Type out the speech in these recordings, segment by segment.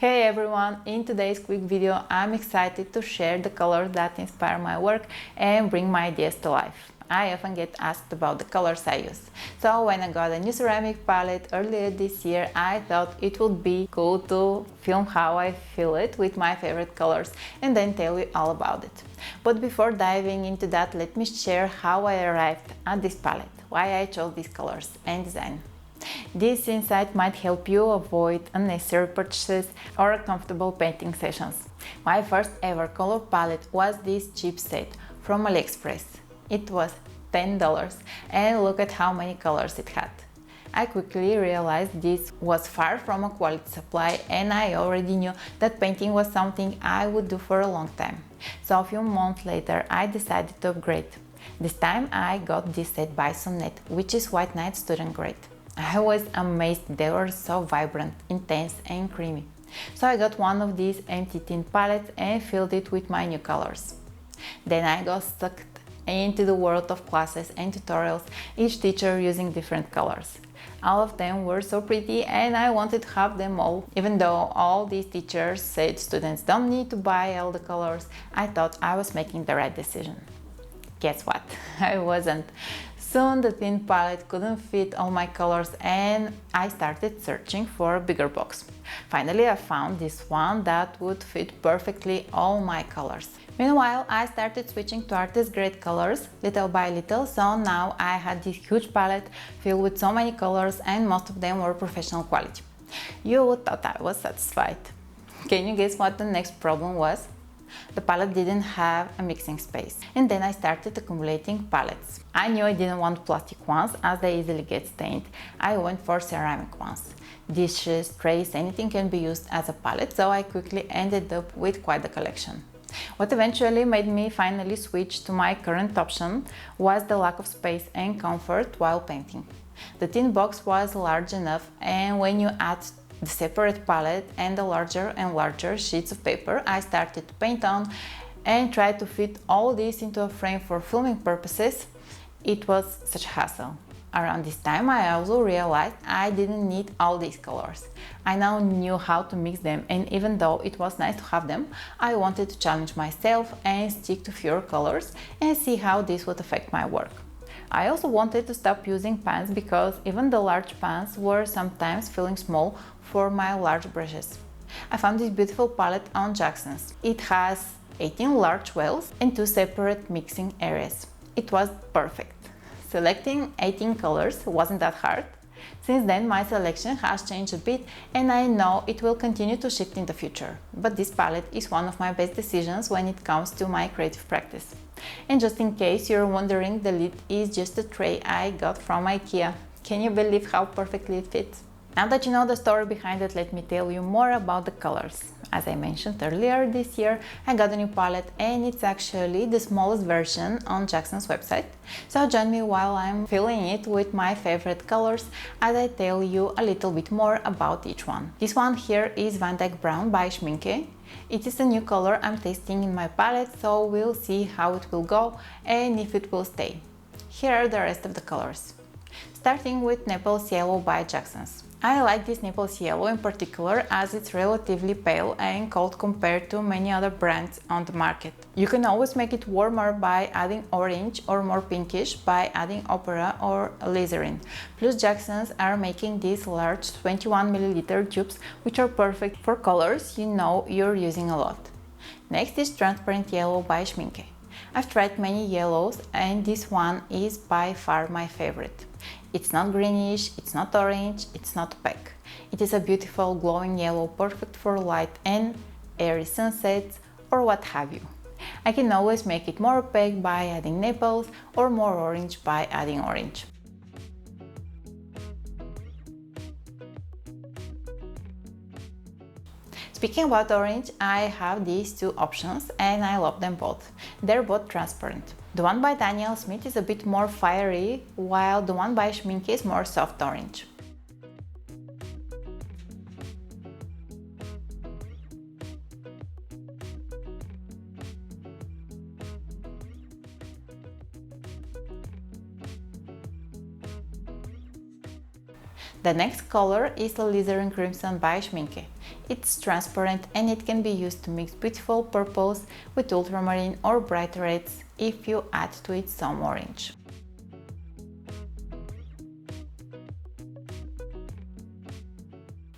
Hey everyone, in today's quick video I'm excited to share the colors that inspire my work and bring my ideas to life. I often get asked about the colors I use. So when I got a new ceramic palette earlier this year, I thought it would be cool to film how I feel it with my favorite colors and then tell you all about it. But before diving into that, let me share how I arrived at this palette, why I chose these colors and design. This insight might help you avoid unnecessary purchases or uncomfortable painting sessions. My first ever color palette was this cheap set from AliExpress. It was $10 and look at how many colors it had. I quickly realized this was far from a quality supply and I already knew that painting was something I would do for a long time. So a few months later I decided to upgrade. This time I got this set by Sonnet, which is White Knight Student Grade. I was amazed they were so vibrant, intense and creamy. So I got one of these empty tint palettes and filled it with my new colors. Then I got sucked into the world of classes and tutorials, each teacher using different colors. All of them were so pretty and I wanted to have them all. Even though all these teachers said students don't need to buy all the colors, I thought I was making the right decision. Guess what? I wasn't. Soon the tint palette couldn't fit all my colors and I started searching for a bigger box. Finally I found this one that would fit perfectly all my colors. Meanwhile, I started switching to artist grade colors little by little, so now I had this huge palette filled with so many colors and most of them were professional quality. You would thought I was satisfied. Can you guess what the next problem was? The palette didn't have a mixing space, and then I started accumulating palettes. I knew I didn't want plastic ones as they easily get stained. I went for ceramic ones. Dishes, trays, anything can be used as a palette, so I quickly ended up with quite the collection. What eventually made me finally switch to my current option was the lack of space and comfort while painting. The tin box was large enough, and when you add the separate palette and the larger and larger sheets of paper I started to paint on and try to fit all this into a frame for filming purposes, it was such a hassle. Around this time I also realized I didn't need all these colors. I now knew how to mix them, and even though it was nice to have them, I wanted to challenge myself and stick to fewer colors and see how this would affect my work. I also wanted to stop using pans because even the large pans were sometimes feeling small for my large brushes. I found this beautiful palette on Jackson's. It has 18 large wells and 2 separate mixing areas. It was perfect. Selecting 18 colors wasn't that hard. Since then my selection has changed a bit and I know it will continue to shift in the future. But this palette is one of my best decisions when it comes to my creative practice. And just in case you're wondering, the lid is just a tray I got from IKEA. Can you believe how perfectly it fits? Now that you know the story behind it, let me tell you more about the colors. As I mentioned earlier this year, I got a new palette and it's actually the smallest version on Jackson's website. So join me while I'm filling it with my favorite colors as I tell you a little bit more about each one. This one here is Van Dyke Brown by Schminke. It is a new color I'm testing in my palette, so we'll see how it will go and if it will stay. Here are the rest of the colors. Starting with Naples Yellow by Jackson's. I like this Naples Yellow in particular as it's relatively pale and cold compared to many other brands on the market. You can always make it warmer by adding orange or more pinkish by adding opera or alizarin. Plus Jackson's are making these large 21ml tubes which are perfect for colors you know you're using a lot. Next is Transparent Yellow by Schminke. I've tried many yellows and this one is by far my favorite. It's not greenish, it's not orange, it's not opaque. It is a beautiful glowing yellow perfect for light and airy sunsets or what have you. I can always make it more opaque by adding Naples or more orange by adding orange. Speaking about orange, I have these two options and I love them both. They're both transparent. The one by Daniel Smith is a bit more fiery, while the one by Schminke is more soft orange. The next color is Alizarin Crimson by Schminke. It's transparent and it can be used to mix beautiful purples with ultramarine or bright reds if you add to it some orange.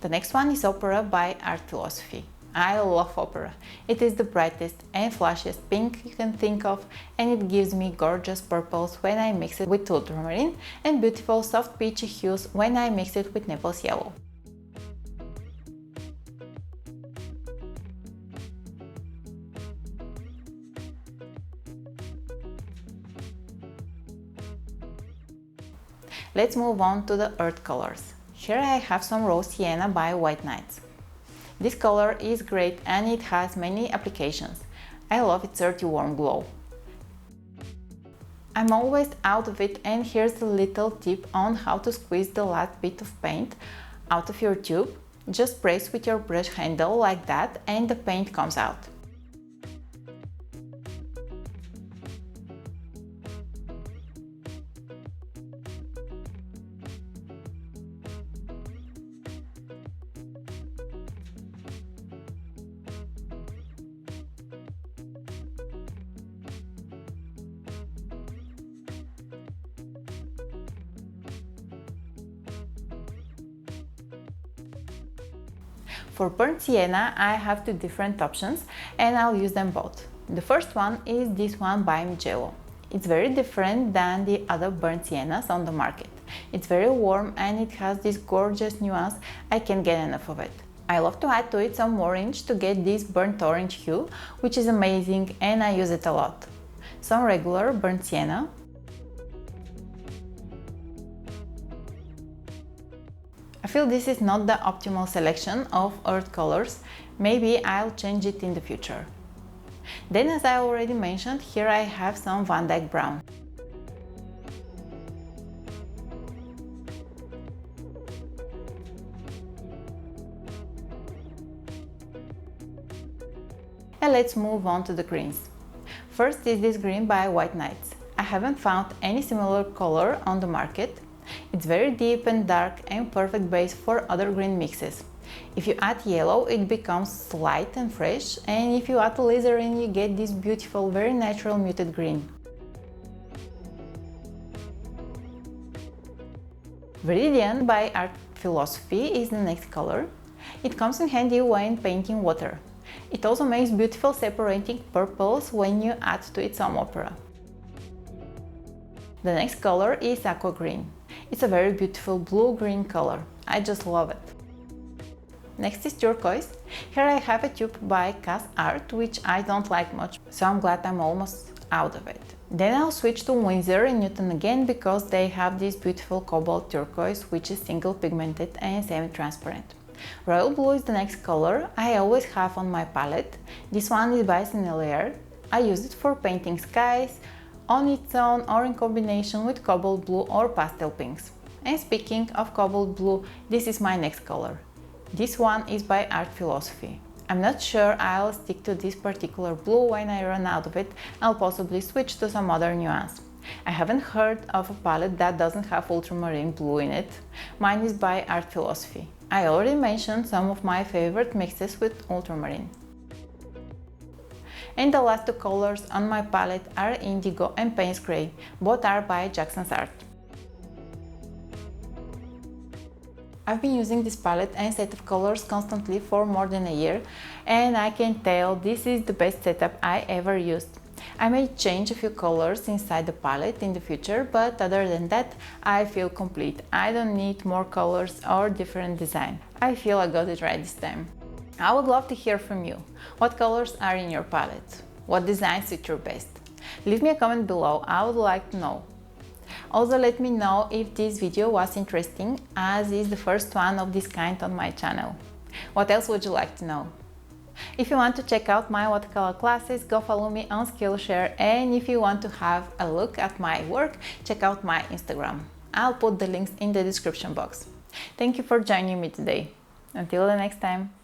The next one is Opera by Art Philosophy. I love opera. It is the brightest and flashiest pink you can think of, and it gives me gorgeous purples when I mix it with ultramarine and beautiful soft peachy hues when I mix it with Naples yellow. Let's move on to the earth colors. Here I have some Rose Sienna by White Nights. This color is great and it has many applications. I love its earthy warm glow. I'm always out of it, and here's a little tip on how to squeeze the last bit of paint out of your tube. Just press with your brush handle like that and the paint comes out. For burnt sienna, I have two different options and I'll use them both. The first one is this one by Mijello. It's very different than the other burnt siennas on the market. It's very warm and it has this gorgeous nuance. I can't get enough of it. I love to add to it some orange to get this burnt orange hue, which is amazing, and I use it a lot. Some regular burnt sienna. I feel this is not the optimal selection of earth colors. Maybe I'll change it in the future. Then, as I already mentioned, here I have some Van Dyke brown. And let's move on to the greens. First is this green by White Nights. I haven't found any similar color on the market. It's very deep and dark and perfect base for other green mixes. If you add yellow, it becomes light and fresh, and if you add alizarin, you get this beautiful, very natural muted green. Viridian by Art Philosophy is the next color. It comes in handy when painting water. It also makes beautiful separating purples when you add to it some opera. The next color is aqua green. It's a very beautiful blue-green color. I just love it. Next is turquoise. Here I have a tube by Cass Art, which I don't like much, so I'm glad I'm almost out of it. Then I'll switch to Winsor and Newton again because they have this beautiful cobalt turquoise, which is single pigmented and semi-transparent. Royal blue is the next color I always have on my palette. This one is by Sennelier. I use it for painting skies, on its own or in combination with cobalt blue or pastel pinks. And speaking of cobalt blue, this is my next color. This one is by Art Philosophy. I'm not sure I'll stick to this particular blue. When I run out of it, I'll possibly switch to some other nuance. I haven't heard of a palette that doesn't have ultramarine blue in it. Mine is by Art Philosophy. I already mentioned some of my favorite mixes with ultramarine. And the last two colors on my palette are Indigo and Payne's Grey. Both are by Jackson's Art. I've been using this palette and set of colors constantly for more than a year, and I can tell this is the best setup I ever used. I may change a few colors inside the palette in the future, but other than that, I feel complete. I don't need more colors or different design. I feel I got it right this time. I would love to hear from you. What colors are in your palette? What designs suit your best? Leave me a comment below, I would like to know. Also, let me know if this video was interesting, as is the first one of this kind on my channel. What else would you like to know? If you want to check out my watercolor classes, go follow me on Skillshare, and if you want to have a look at my work, check out my Instagram. I'll put the links in the description box. Thank you for joining me today. Until the next time.